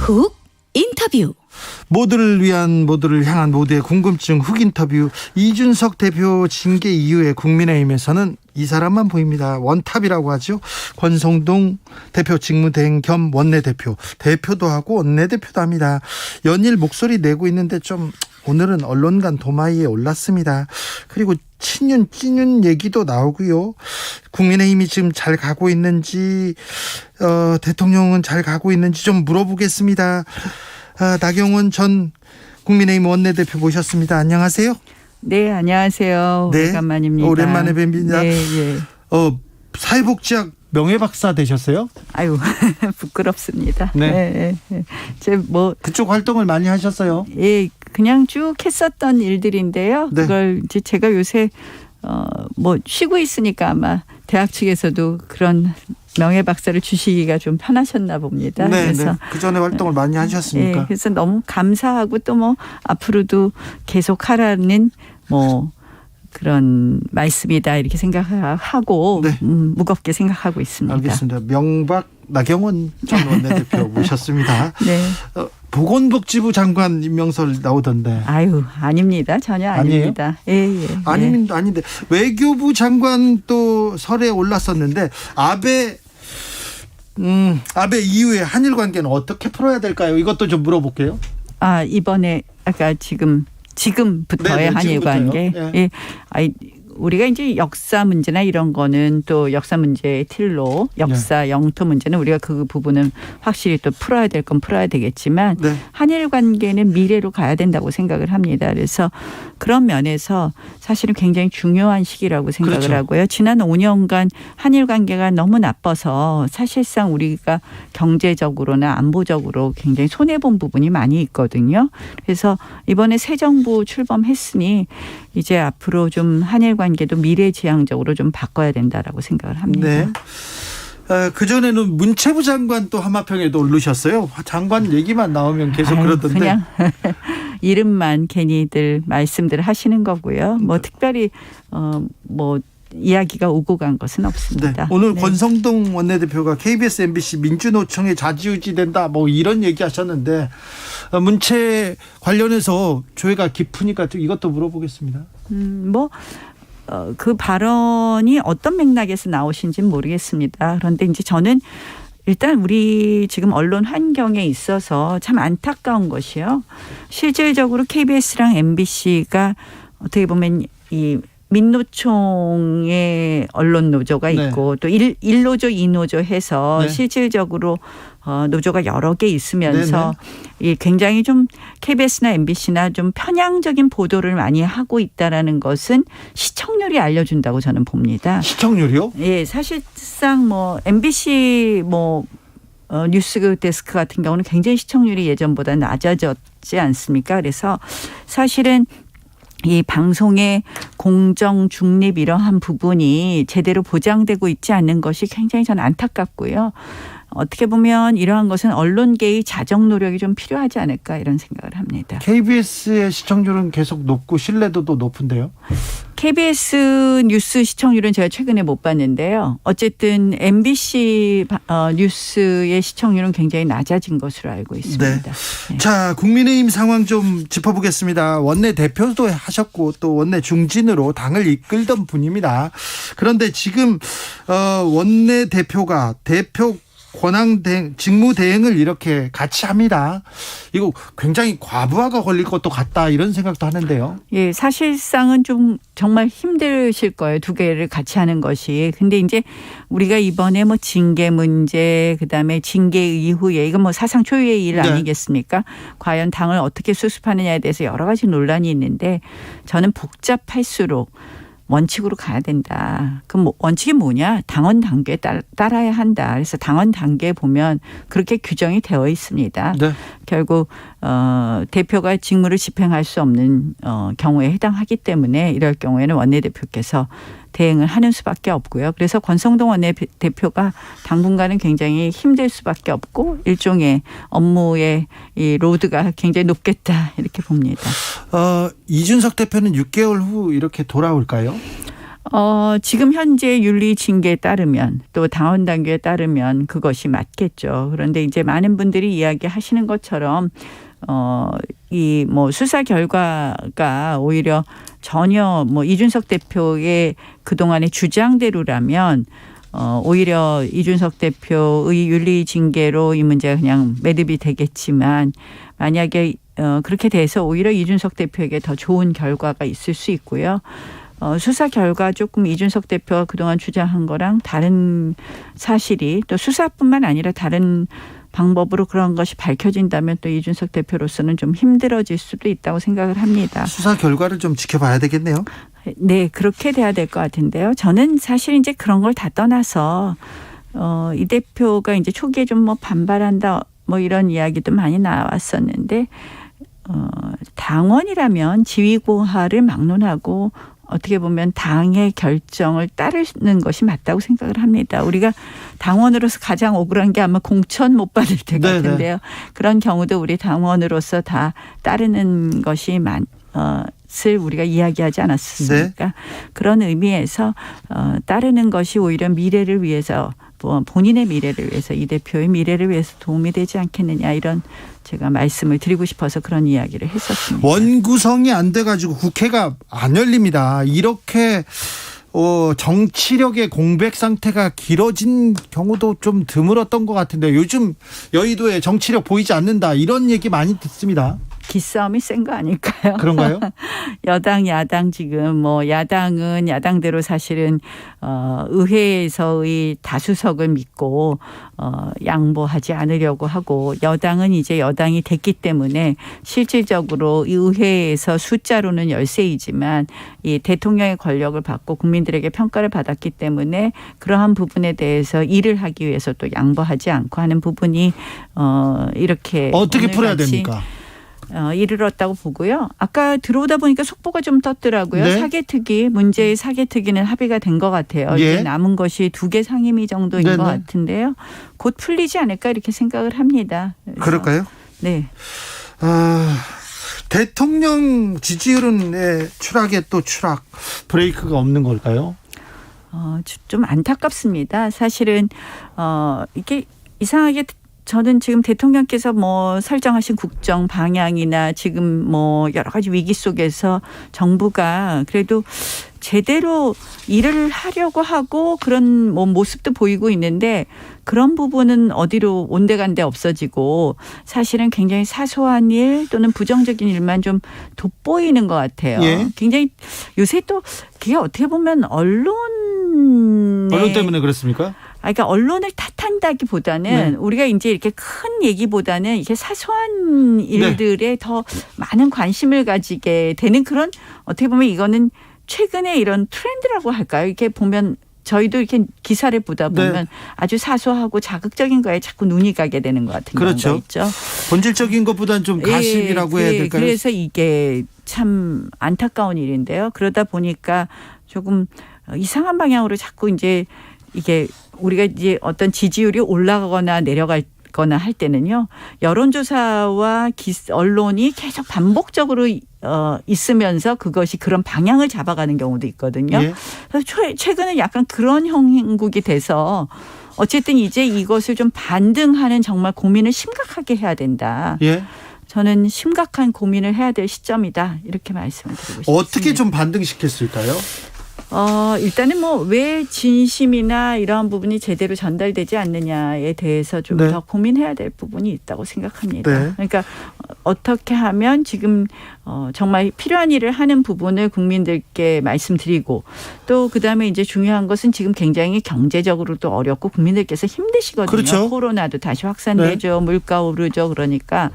훅 인터뷰. 모두를 위한, 모두를 향한 모두의 궁금증 훅 인터뷰. 이준석 대표 징계 이후에 국민의힘에서는 이 사람만 보입니다. 원탑이라고 하죠. 권성동 대표 직무대행 겸 원내대표, 대표도 하고 원내대표도 합니다. 연일 목소리 내고 있는데 좀 오늘은 언론간 도마위에 올랐습니다. 그리고 친윤 찐윤 얘기도 나오고요. 국민의힘이 지금 잘 가고 있는지, 대통령은 잘 가고 있는지 좀 물어보겠습니다. 나경원 전 국민의힘 원내대표 모셨습니다. 안녕하세요. 네, 안녕하세요. 네, 오래간만입니다. 오랜만에 뵙니다. 네, 예. 사회복지학 명예박사 되셨어요? 아유, 부끄럽습니다. 네. 예, 예. 그쪽 활동을 많이 하셨어요? 예, 그냥 쭉 했었던 일들인데요. 네. 그걸 이제 제가 요새 쉬고 있으니까 아마 대학 측에서도 그런 명예박사를 주시기가 좀 편하셨나 봅니다. 네, 그래서 그 전에 활동을 많이 하셨습니까? 예, 그래서 너무 감사하고 또 앞으로도 계속 하라는 그런 말씀이다 이렇게 생각하고 네. 무겁게 생각하고 있습니다. 알겠습니다. 명박 나경원 전 원내대표 모셨습니다. 네. 보건복지부 장관 임명설 나오던데. 아유, 아닙니다. 전혀 아닙니다. 예, 예. 아닌데 외교부 장관 또 설에 올랐었는데 아베 이후에 한일 관계는 어떻게 풀어야 될까요? 이것도 좀 물어볼게요. 이번에 아까 지금부터의 네네, 한일 관계. 네. 예. 우리가 이제 역사 문제나 이런 거는 또 역사 문제의 틀로 역사 영토 문제는 우리가 그 부분은 확실히 또 풀어야 될 건 풀어야 되겠지만 네. 한일 관계는 미래로 가야 된다고 생각을 합니다. 그래서 그런 면에서 사실은 굉장히 중요한 시기라고 생각을 그렇죠. 하고요. 지난 5년간 한일 관계가 너무 나빠서 사실상 우리가 경제적으로나 안보적으로 굉장히 손해본 부분이 많이 있거든요. 그래서 이번에 새 정부 출범했으니 이제 앞으로 좀 한일 관계도 미래지향적으로 좀 바꿔야 된다라고 생각을 합니다. 네. 그전에는 문체부 장관 또 하마평에도 오르셨어요. 장관 얘기만 나오면 계속 그러던데. 그냥 이름만 괜히들 말씀들 하시는 거고요. 특별히 이야기가 오고 간 것은 없습니다. 네. 오늘 네. 권성동 원내대표가 KBS, MBC 민주노총에 좌지우지된다 이런 얘기하셨는데 문체 관련해서 조회가 깊으니까 이것도 물어보겠습니다. 그 발언이 어떤 맥락에서 나오신지는 모르겠습니다. 그런데 이제 저는 일단 우리 지금 언론 환경에 있어서 참 안타까운 것이요. 실질적으로 KBS랑 MBC가 어떻게 보면 이 민노총의 언론 노조가 있고 또 1노조, 2노조 해서 실질적으로 노조가 여러 개 있으면서 굉장히 좀 KBS나 MBC나 좀 편향적인 보도를 많이 하고 있다라는 것은 시청률이 알려준다고 저는 봅니다. 시청률이요? 예, 사실상 MBC 뉴스 데스크 같은 경우는 굉장히 시청률이 예전보다 낮아졌지 않습니까? 그래서 사실은 이 방송의 공정, 중립 이러한 부분이 제대로 보장되고 있지 않는 것이 굉장히 저는 안타깝고요. 어떻게 보면 이러한 것은 언론계의 자정 노력이 좀 필요하지 않을까 이런 생각을 합니다. KBS의 시청률은 계속 높고 신뢰도도 높은데요. KBS 뉴스 시청률은 제가 최근에 못 봤는데요. 어쨌든 MBC 뉴스의 시청률은 굉장히 낮아진 것으로 알고 있습니다. 네. 자, 국민의힘 상황 좀 짚어보겠습니다. 원내대표도 하셨고 또 원내 중진으로 당을 이끌던 분입니다. 그런데 지금 원내대표가 대표 권한대행, 직무대행을 이렇게 같이 합니다. 이거 굉장히 과부하가 걸릴 것도 같다 이런 생각도 하는데요. 예, 사실상은 좀 정말 힘드실 거예요. 두 개를 같이 하는 것이. 근데 이제 우리가 이번에 징계 문제, 그다음에 징계 이후에 이건 사상 초유의 일 아니겠습니까? 과연 당을 어떻게 수습하느냐에 대해서 여러 가지 논란이 있는데 저는 복잡할수록 원칙으로 가야 된다. 그럼 원칙이 뭐냐? 당원 단계에 따라야 한다. 그래서 당원 단계에 보면 그렇게 규정이 되어 있습니다. 네. 결국 대표가 직무를 집행할 수 없는 경우에 해당하기 때문에 이럴 경우에는 원내대표께서 대행을 하는 수밖에 없고요. 그래서 권성동 원내대표가 당분간은 굉장히 힘들 수밖에 없고 일종의 업무의 이 로드가 굉장히 높겠다 이렇게 봅니다. 이준석 대표는 6개월 후 이렇게 돌아올까요? 지금 현재 윤리 징계에 따르면 또 당원 당규에 따르면 그것이 맞겠죠. 그런데 이제 많은 분들이 이야기하시는 것처럼 이 뭐 수사 결과가 오히려 전혀 뭐 이준석 대표의 그동안의 주장대로라면 오히려 이준석 대표의 윤리 징계로 이 문제가 그냥 매듭이 되겠지만 만약에 그렇게 돼서 오히려 이준석 대표에게 더 좋은 결과가 있을 수 있고요. 수사 결과 조금 이준석 대표가 그동안 주장한 거랑 다른 사실이 또 수사뿐만 아니라 다른 방법으로 그런 것이 밝혀진다면 또 이준석 대표로서는 좀 힘들어질 수도 있다고 생각을 합니다. 수사 결과를 좀 지켜봐야 되겠네요. 네, 그렇게 돼야 될 것 같은데요. 저는 사실 이제 그런 걸 다 떠나서 이 대표가 이제 초기에 좀 뭐 반발한다 뭐 이런 이야기도 많이 나왔었는데 당원이라면 지위고하를 막론하고 어떻게 보면 당의 결정을 따르는 것이 맞다고 생각을 합니다. 우리가 당원으로서 가장 억울한 게 아마 공천 못 받을 때 같은데요. 그런 경우도 우리 당원으로서 다 따르는 것이 것을 우리가 이야기하지 않았습니까? 네. 그런 의미에서 따르는 것이 오히려 미래를 위해서 본인의 미래를 위해서 이 대표의 미래를 위해서 도움이 되지 않겠느냐 이런 제가 말씀을 드리고 싶어서 그런 이야기를 했었습니다. 원구성이 안 돼가지고 국회가 안 열립니다. 이렇게 정치력의 공백 상태가 길어진 경우도 좀 드물었던 것 같은데 요즘 여의도에 정치력 보이지 않는다 이런 얘기 많이 듣습니다. 기싸움이 센 거 아닐까요? 그런가요? 여당 야당 지금 뭐 야당은 야당대로 사실은 의회에서의 다수석을 믿고 양보하지 않으려고 하고 여당은 이제 여당이 됐기 때문에 실질적으로 이 의회에서 숫자로는 열세이지만 이 대통령의 권력을 받고 국민들에게 평가를 받았기 때문에 그러한 부분에 대해서 일을 하기 위해서 또 양보하지 않고 하는 부분이 이렇게 어떻게 풀어야 됩니까? 이르렀다고 보고요. 아까 들어오다 보니까 속보가 좀 떴더라고요. 네. 사개특위, 문제의 사개특위는 합의가 된 것 같아요. 예. 이제 남은 것이 2개 상임위 정도인 것 같은데요. 곧 풀리지 않을까 이렇게 생각을 합니다. 그럴까요? 네. 대통령 지지율은 추락에 또 추락, 브레이크가 없는 걸까요? 좀 안타깝습니다. 사실은 이게 이상하게 저는 지금 대통령께서 뭐 설정하신 국정 방향이나 지금 뭐 여러 가지 위기 속에서 정부가 그래도 제대로 일을 하려고 하고 그런 뭐 모습도 보이고 있는데 그런 부분은 어디로 온데간데 없어지고 사실은 굉장히 사소한 일 또는 부정적인 일만 좀 돋보이는 것 같아요. 예. 굉장히 요새 또 그게 어떻게 보면 언론 때문에 그렇습니까? 그러니까 언론을 탓한다기보다는 우리가 이제 이렇게 큰 얘기보다는 이게 사소한 일들에 더 많은 관심을 가지게 되는 그런 어떻게 보면 이거는 최근에 이런 트렌드라고 할까요? 이렇게 보면 저희도 이렇게 기사를 보다 보면 아주 사소하고 자극적인 거에 자꾸 눈이 가게 되는 것 같은 경우가 있죠. 본질적인 것보다는 좀 가심이라고 해야 될까요? 그래서 이게 참 안타까운 일인데요. 그러다 보니까 조금 이상한 방향으로 자꾸 이제 이게 우리가 이제 어떤 지지율이 올라가거나 내려가거나 할 때는요. 여론조사와 언론이 계속 반복적으로 있으면서 그것이 그런 방향을 잡아가는 경우도 있거든요. 예. 그래서 최근에 약간 그런 형국이 돼서 어쨌든 이제 이것을 좀 반등하는 정말 고민을 심각하게 해야 된다. 예. 저는 심각한 고민을 해야 될 시점이다. 이렇게 말씀을 드리고 싶습니다. 어떻게 좀 반등시켰을까요? 일단은 뭐 왜 진심이나 이러한 부분이 제대로 전달되지 않느냐에 대해서 좀 더 고민해야 될 부분이 있다고 생각합니다. 네. 그러니까 어떻게 하면 지금 정말 필요한 일을 하는 부분을 국민들께 말씀드리고 또 그다음에 이제 중요한 것은 지금 굉장히 경제적으로도 어렵고 국민들께서 힘드시거든요. 그렇죠. 코로나도 다시 확산되죠. 물가 오르죠. 그러니까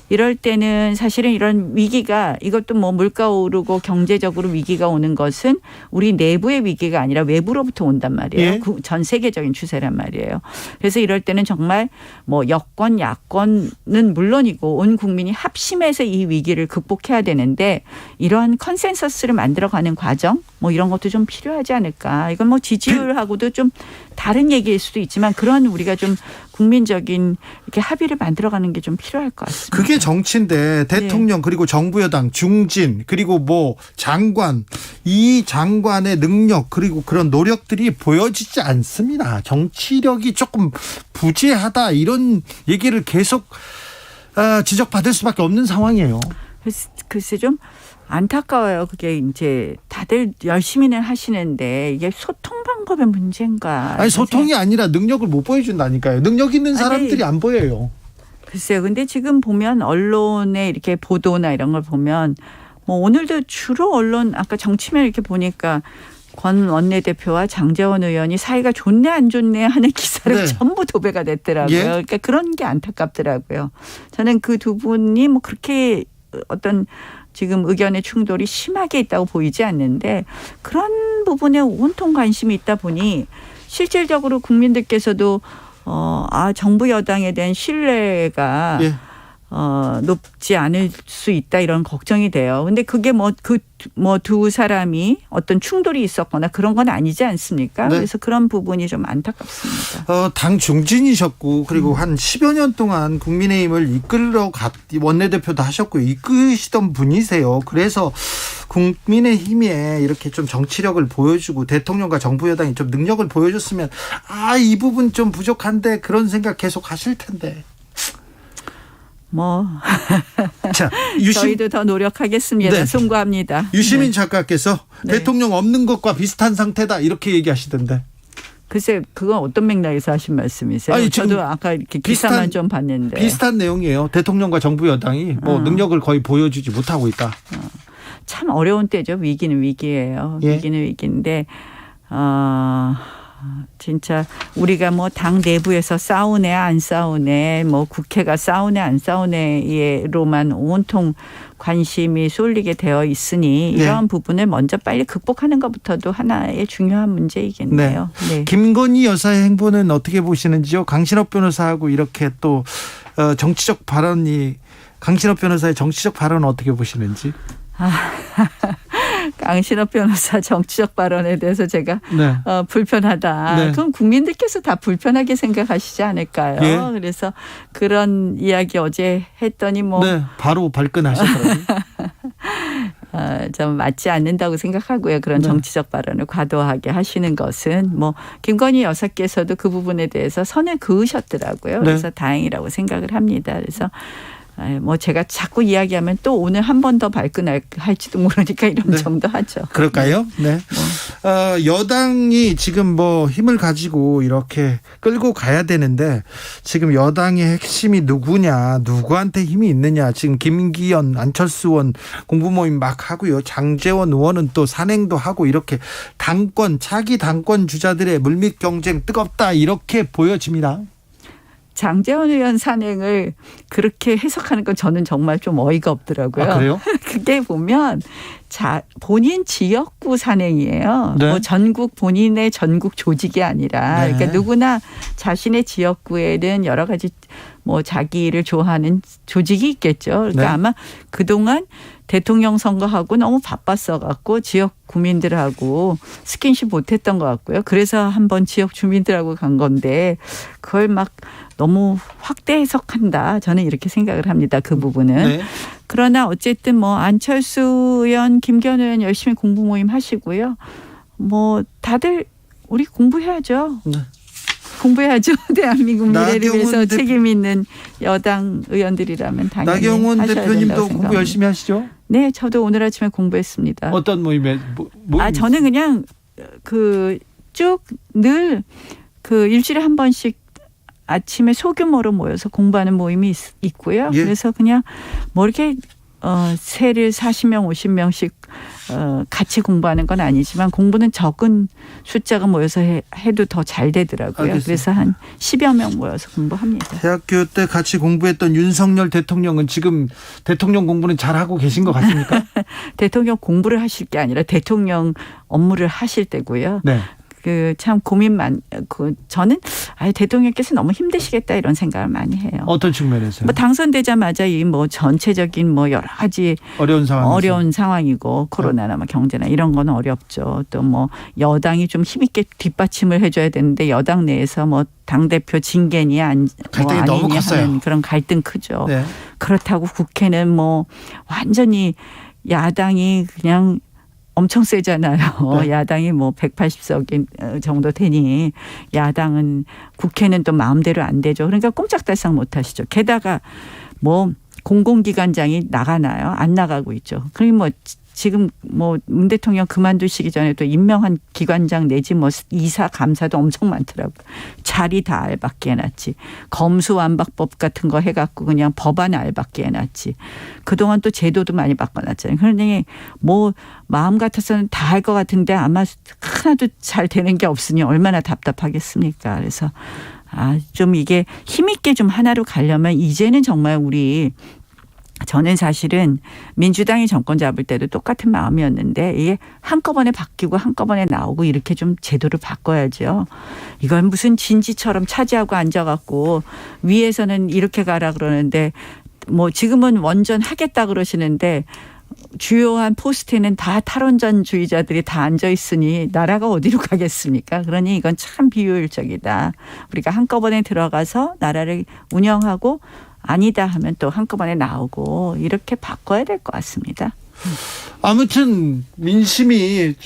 이럴 때는 사실은 이런 위기가 이것도 뭐 물가 오르고 경제적으로 위기가 오는 것은 우리 내부의 위기가 아니라 외부로부터 온단 말이에요. 예. 전 세계적인 추세란 말이에요. 그래서 이럴 때는 정말 뭐 여권 야권은 물론이고 온 국민이 합심해서 이 위기를 극복해야 되는데 이러한 컨센서스를 만들어가는 과정 뭐 이런 것도 좀 필요하지 않을까. 이건 뭐 지지율하고도 좀 다른 얘기일 수도 있지만 그런 우리가 좀 국민적인 이렇게 합의를 만들어가는 게 좀 필요할 것 같습니다. 그게 정치인데 대통령 그리고 정부 여당 중진 그리고 뭐 장관 이 장관의 능력 그리고 그런 노력들이 보여지지 않습니다. 정치력이 조금 부재하다 이런 얘기를 계속 지적받을 수밖에 없는 상황이에요. 글쎄 좀 안타까워요. 그게 이제 다들 열심히는 하시는데 이게 소통 방법의 문제인가? 아니 소통이 아니라 능력을 못 보여준다니까요. 능력 있는 사람들이 안 보여요. 글쎄요. 근데 지금 보면 언론의 이렇게 보도나 이런 걸 보면 뭐 오늘도 주로 언론 아까 정치면 이렇게 보니까 권 원내대표와 장제원 의원이 사이가 좋네 안 좋네 하는 기사를 네. 전부 도배가 됐더라고요. 예? 그러니까 그런 게 안타깝더라고요. 저는 그 두 분이 뭐 그렇게 어떤 지금 의견의 충돌이 심하게 있다고 보이지 않는데 그런 부분에 온통 관심이 있다 보니 실질적으로 국민들께서도 정부 여당에 대한 신뢰가 예. 높지 않을 수 있다 이런 걱정이 돼요. 근데 그게 두 사람이 어떤 충돌이 있었거나 그런 건 아니지 않습니까? 네. 그래서 그런 부분이 좀 안타깝습니다. 당 중진이셨고 그리고 한 10여 년 동안 국민의힘을 원내대표도 하셨고 이끄시던 분이세요. 그래서 국민의힘에 이렇게 좀 정치력을 보여주고 대통령과 정부 여당이 좀 능력을 보여줬으면 이 부분 좀 부족한데 그런 생각 계속 하실 텐데. 자, 저희도 더 노력하겠습니다. 네. 송구합니다. 유시민 네. 작가께서 네. 대통령 없는 것과 비슷한 상태다 이렇게 얘기하시던데. 글쎄 그건 어떤 맥락에서 하신 말씀이세요? 아니, 저도 아까 이렇게 기사만 좀 봤는데. 비슷한 내용이에요. 대통령과 정부 여당이 능력을 거의 보여주지 못하고 있다. 참 어려운 때죠. 위기는 위기예요. 예. 위기는 위기인데 진짜 우리가 뭐 당 내부에서 싸우네 안 싸우네 뭐 국회가 싸우네 안 싸우네로만 온통 관심이 쏠리게 되어 있으니 이러한 부분을 먼저 빨리 극복하는 것부터도 하나의 중요한 문제이겠네요. 네. 김건희 여사의 행보는 어떻게 보시는지요? 강신업 변호사하고 이렇게 또 강신업 변호사의 정치적 발언은 어떻게 보시는지? 강신업 변호사 정치적 발언에 대해서 제가 불편하다. 네. 그럼 국민들께서 다 불편하게 생각하시지 않을까요? 예. 그래서 그런 이야기 어제 했더니 바로 발끈하셨더라고요. 좀 맞지 않는다고 생각하고요. 그런 정치적 발언을 과도하게 하시는 것은 김건희 여사께서도 그 부분에 대해서 선을 그으셨더라고요. 그래서 다행이라고 생각을 합니다. 그래서 제가 자꾸 이야기하면 또 오늘 한 번 더 발끈할지도 모르니까 이런 정도 하죠. 그럴까요? 네. 여당이 지금 힘을 가지고 이렇게 끌고 가야 되는데 지금 여당의 핵심이 누구냐, 누구한테 힘이 있느냐. 지금 김기현, 안철수 의원 공부 모임 막 하고요. 장제원 의원은 또 산행도 하고 이렇게 차기 당권 주자들의 물밑 경쟁 뜨겁다 이렇게 보여집니다. 장제원 의원 산행을 그렇게 해석하는 건 저는 정말 좀 어이가 없더라고요. 그래요? 그게 보면 본인 지역구 산행이에요. 네. 본인의 전국 조직이 아니라 그러니까 누구나 자신의 지역구에는 여러 가지 자기를 좋아하는 조직이 있겠죠. 그러니까 아마 그동안 대통령 선거하고 너무 바빴어갖고 지역 구민들하고 스킨십 못했던 것 같고요. 그래서 한번 지역 주민들하고 간 건데 그걸 너무 확대 해석한다. 저는 이렇게 생각을 합니다. 그 부분은. 그러나 어쨌든 안철수 의원, 김기현 의원 열심히 공부 모임 하시고요. 다들 우리 공부해야죠. 공부해야죠. 대한민국 미래를 위해서 책임 있는 여당 의원들이라면 당연히 나경원 하셔야 대표님도 된다고 공부 생각합니다. 열심히 하시죠? 네, 저도 오늘 아침에 공부했습니다. 어떤 모임에? 저는 그냥 쭉 늘 일주일에 한 번씩 아침에 소규모로 모여서 공부하는 모임이 있고요. 그래서 그냥 이렇게 세를 40명, 50명씩 같이 공부하는 건 아니지만 공부는 적은 숫자가 모여서 해도 더 잘 되더라고요. 알겠습니다. 그래서 한 10여 명 모여서 공부합니다. 대학교 때 같이 공부했던 윤석열 대통령은 지금 대통령 공부는 잘하고 계신 것 같습니까? 대통령 공부를 하실 게 아니라 대통령 업무를 하실 때고요. 참 저는 대통령께서 너무 힘드시겠다 이런 생각을 많이 해요. 어떤 측면에서요? 뭐 당선되자마자 이 뭐 전체적인 뭐 여러 가지 어려운 상황이고 코로나나 뭐 경제나 이런 건 어렵죠. 또 뭐 여당이 좀 힘있게 뒷받침을 해줘야 되는데 여당 내에서 뭐 당대표 징계니 갈등이 너무 컸어요. 하는 그런 갈등 크죠. 네. 그렇다고 국회는 뭐 완전히 야당이 그냥 엄청 세잖아요. 네. 야당이 뭐 180석 정도 되니 야당은 국회는 또 마음대로 안 되죠. 그러니까 꼼짝달싹 못 하시죠. 게다가 뭐 공공기관장이 나가나요? 안 나가고 있죠. 그러니 뭐 지금 뭐 문 대통령 그만두시기 전에 또 임명한 기관장 내지 뭐 이사 감사도 엄청 많더라고요. 자리 다 알박기 해놨지. 검수완박법 같은 거 해갖고 그냥 법안 알박기 해놨지. 그동안 또 제도도 많이 바꿔놨잖아요. 그러니 뭐 마음 같아서는 다 할 것 같은데 아마 하나도 잘 되는 게 없으니 얼마나 답답하겠습니까. 그래서 좀 이게 힘있게 좀 하나로 가려면 이제는 정말 저는 사실은 민주당이 정권 잡을 때도 똑같은 마음이었는데 이게 한꺼번에 바뀌고 한꺼번에 나오고 이렇게 좀 제도를 바꿔야죠. 이건 무슨 진지처럼 차지하고 앉아갖고 위에서는 이렇게 가라 그러는데 뭐 지금은 원전 하겠다 그러시는데 주요한 포스트에는 다 탈원전주의자들이 다 앉아 있으니 나라가 어디로 가겠습니까? 그러니 이건 참 비효율적이다. 우리가 한꺼번에 들어가서 나라를 운영하고 아니다 하면 또 한꺼번에 나오고 이렇게 바꿔야 될 것 같습니다. 아무튼 민심이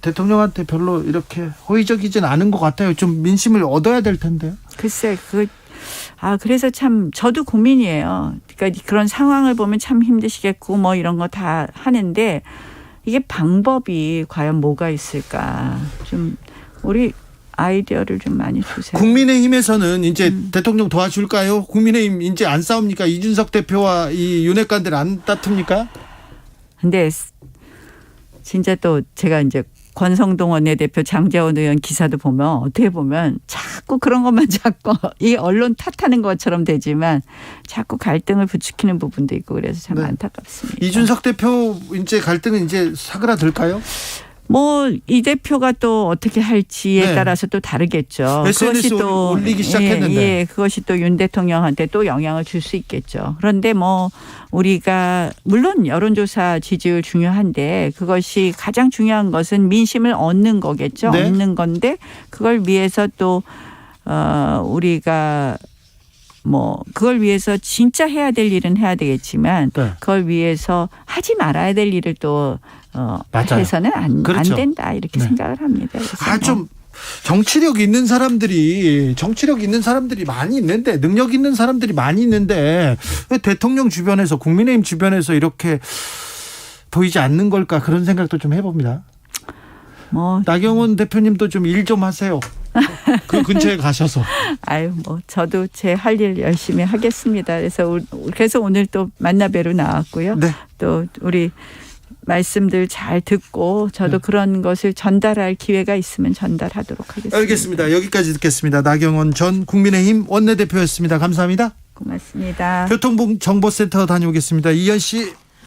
대통령한테 별로 이렇게 호의적이진 않은 것 같아요. 좀 민심을 얻어야 될 텐데요. 글쎄 그래서 참 저도 고민이에요. 그러니까 그런 상황을 보면 참 힘드시겠고 뭐 이런 거 다 하는데 이게 방법이 과연 뭐가 있을까? 좀 우리 아이디어를 좀 많이 주세요. 국민의힘에서는 이제 대통령 도와줄까요? 국민의힘 이제 안 싸웁니까? 이준석 대표와 이 윤핵관들 안 다툽니까? 근데 진짜 또 제가 이제 권성동 원내대표 장제원 의원 기사도 보면 어떻게 보면 자꾸 그런 것만 자꾸 이 언론 탓하는 것처럼 되지만 자꾸 갈등을 부추기는 부분도 있고 그래서 참 안타깝습니다. 이준석 대표 이제 갈등은 이제 사그라들까요? 뭐 이 대표가 또 어떻게 할지에 따라서 또 다르겠죠. SNS 그것이 또 올리기 시작했는데. 그것이 또 윤 대통령한테 또 영향을 줄 수 있겠죠. 그런데 뭐 우리가 물론 여론조사 지지율 중요한데 그것이 가장 중요한 것은 민심을 얻는 거겠죠. 네. 얻는 건데 그걸 위해서 또 우리가 뭐 그걸 위해서 진짜 해야 될 일은 해야 되겠지만 그걸 위해서 하지 말아야 될 일을 또 해서는 안 된다 이렇게 생각을 합니다. 좀 정치력 있는 사람들이 많이 있는데 능력 있는 사람들이 많이 있는데 왜 대통령 주변에서 국민의힘 주변에서 이렇게 보이지 않는 걸까 그런 생각도 좀 해봅니다. 나경원 대표님도 좀 일 좀 하세요. 그 근처에 가셔서. 저도 제 할 일 열심히 하겠습니다. 그래서 오늘 또 만나 뵈러 나왔고요. 네. 또 우리 말씀들 잘 듣고 저도 그런 것을 전달할 기회가 있으면 전달하도록 하겠습니다. 알겠습니다. 여기까지 듣겠습니다. 나경원 전 국민의힘 원내대표였습니다. 감사합니다. 고맙습니다. 교통정보센터 다녀오겠습니다. 이현 씨.